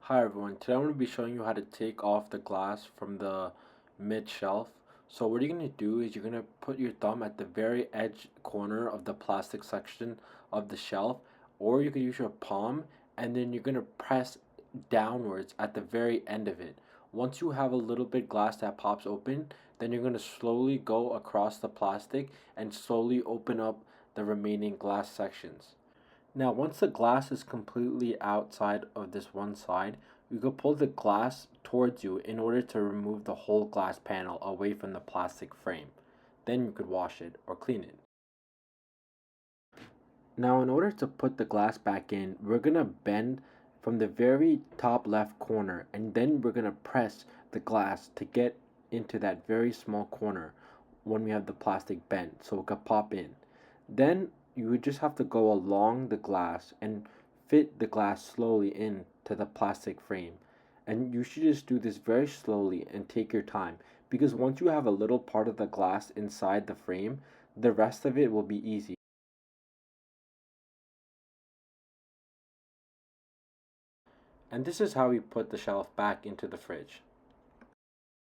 Hi everyone, today I'm going to be showing you how to take off the glass from the mid shelf. So what you're going to do is you're going to put your thumb at the very edge corner of the plastic section of the shelf, or you could use your palm, and then you're going to press downwards at the very end of it. Once you have a little bit glass that pops open, then you're going to slowly go across the plastic and slowly open up the remaining glass sections. Now, once the glass is completely outside of this one side, you could pull the glass towards you in order to remove the whole glass panel away from the plastic frame. Then you could wash it or clean it. Now, in order to put the glass back in, we're going to bend from the very top left corner, and then we're going to press the glass to get into that very small corner when we have the plastic bent so it could pop in. Then you would just have to go along the glass and fit the glass slowly into the plastic frame. And you should just do this very slowly and take your time, because once you have a little part of the glass inside the frame, the rest of it will be easy. And this is how we put the shelf back into the fridge.